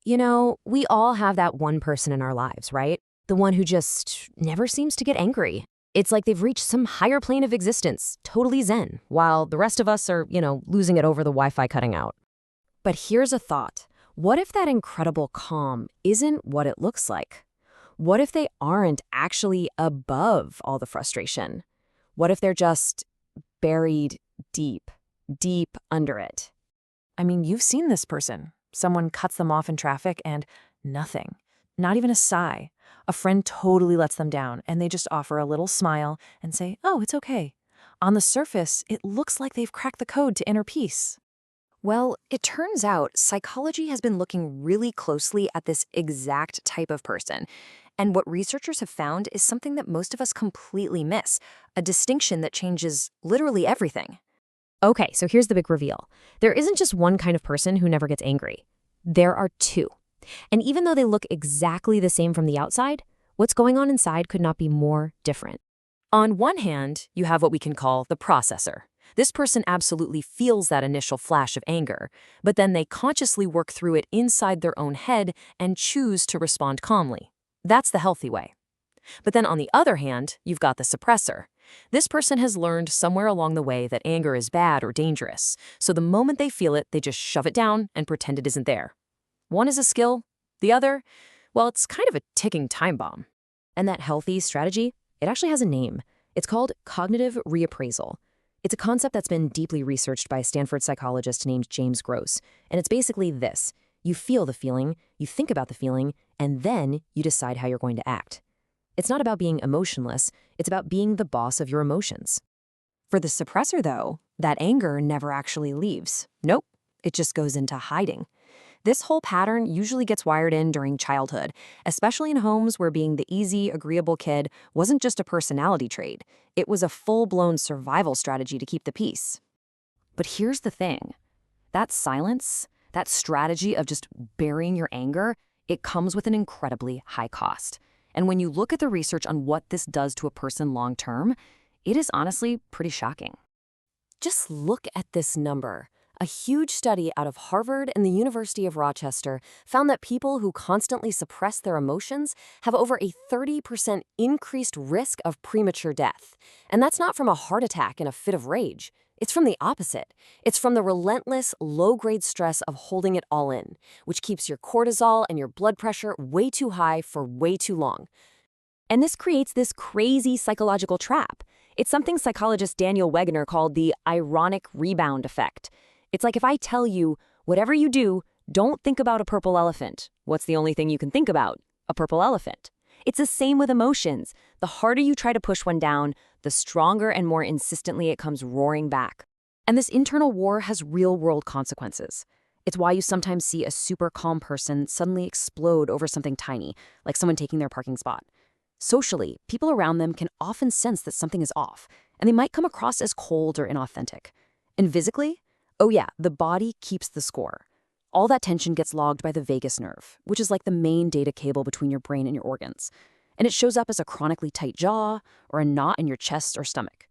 We all have that one person in our lives, right? The one who just never seems to get angry. It's like they've reached some higher plane of existence, totally zen, while the rest of us are, losing it over the Wi-Fi cutting out. But here's a thought. What if that incredible calm isn't what it looks like? What if they aren't actually above all the frustration? What if they're just buried deep, deep under it? I mean, you've seen this person. Someone cuts them off in traffic and nothing. Not even a sigh. A friend totally lets them down and they just offer a little smile and say, "Oh, it's okay." On the surface, it looks like they've cracked the code to inner peace. Well, it turns out psychology has been looking really closely at this exact type of person. And what researchers have found is something that most of us completely miss, a distinction that changes literally everything. Okay, so here's the big reveal. There isn't just one kind of person who never gets angry. There are two. And even though they look exactly the same from the outside, what's going on inside could not be more different. On one hand, you have what we can call the processor. This person absolutely feels that initial flash of anger, but then they consciously work through it inside their own head and choose to respond calmly. That's the healthy way. But then on the other hand, you've got the suppressor. This person has learned somewhere along the way that anger is bad or dangerous, so the moment they feel it, they just shove it down and pretend it isn't there. One is a skill, the other, well, it's kind of a ticking time bomb. And that healthy strategy, it actually has a name. It's called cognitive reappraisal. It's a concept that's been deeply researched by a Stanford psychologist named James Gross. And it's basically this. You feel the feeling, you think about the feeling, and then you decide how you're going to act. It's not about being emotionless, it's about being the boss of your emotions. For the suppressor, though, that anger never actually leaves. Nope, it just goes into hiding. This whole pattern usually gets wired in during childhood, especially in homes where being the easy, agreeable kid wasn't just a personality trait. It was a full-blown survival strategy to keep the peace. But here's the thing. That silence, that strategy of just burying your anger, it comes with an incredibly high cost. And when you look at the research on what this does to a person long-term, it is honestly pretty shocking. Just look at this number. A huge study out of Harvard and the University of Rochester found that people who constantly suppress their emotions have over a 30% increased risk of premature death. And that's not from a heart attack and a fit of rage. It's from the opposite. It's from the relentless, low-grade stress of holding it all in, which keeps your cortisol and your blood pressure way too high for way too long. And this creates this crazy psychological trap. It's something psychologist Daniel Wegener called the ironic rebound effect. It's like if I tell you, whatever you do, don't think about a purple elephant. What's the only thing you can think about? A purple elephant. It's the same with emotions. The harder you try to push one down, the stronger and more insistently it comes roaring back. And this internal war has real-world consequences. It's why you sometimes see a super calm person suddenly explode over something tiny, like someone taking their parking spot. Socially, people around them can often sense that something is off, and they might come across as cold or inauthentic. And physically, oh yeah, the body keeps the score. All that tension gets logged by the vagus nerve, which is like the main data cable between your brain and your organs. And it shows up as a chronically tight jaw or a knot in your chest or stomach.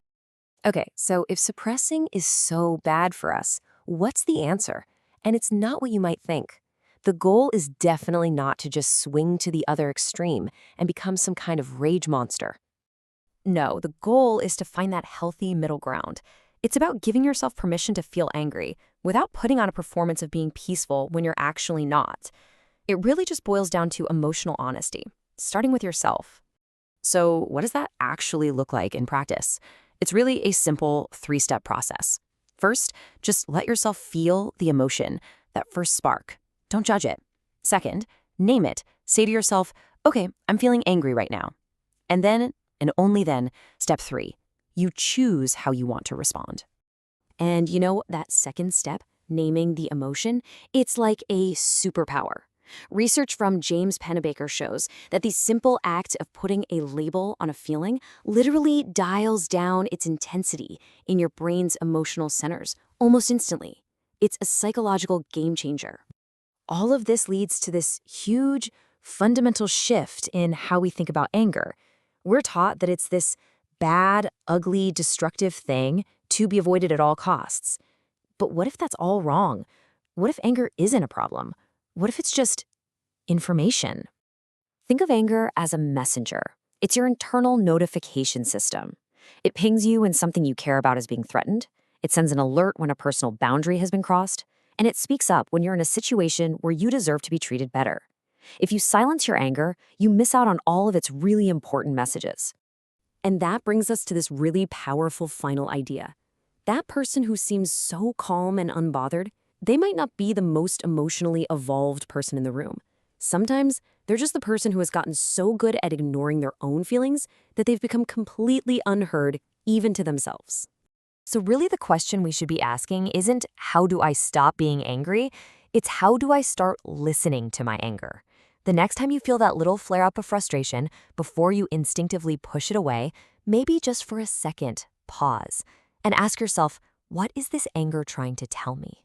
Okay, so if suppressing is so bad for us, what's the answer? And it's not what you might think. The goal is definitely not to just swing to the other extreme and become some kind of rage monster. No, the goal is to find that healthy middle ground. It's about giving yourself permission to feel angry without putting on a performance of being peaceful when you're actually not. It really just boils down to emotional honesty, starting with yourself. So what does that actually look like in practice? It's really a simple 3-step process. First, just let yourself feel the emotion, that first spark. Don't judge it. Second, name it. Say to yourself, okay, I'm feeling angry right now. And then, and only then, step 3. You choose how you want to respond. And that second step, naming the emotion, it's like a superpower. Research from James Pennebaker shows that the simple act of putting a label on a feeling literally dials down its intensity in your brain's emotional centers almost instantly. It's a psychological game changer. All of this leads to this huge, fundamental shift in how we think about anger. We're taught that it's this bad, ugly, destructive thing to be avoided at all costs. But what if that's all wrong? What if anger isn't a problem? What if it's just information. Think of anger as a messenger. It's your internal notification system. It pings you when something you care about is being threatened. It sends an alert when a personal boundary has been crossed. And it speaks up when you're in a situation where you deserve to be treated better. If you silence your anger, you miss out on all of its really important messages. And that brings us to this really powerful final idea. That person who seems so calm and unbothered, they might not be the most emotionally evolved person in the room. Sometimes they're just the person who has gotten so good at ignoring their own feelings that they've become completely unheard, even to themselves. So really the question we should be asking isn't how do I stop being angry? It's how do I start listening to my anger? The next time you feel that little flare-up of frustration, before you instinctively push it away, maybe just for a second, pause and ask yourself, what is this anger trying to tell me?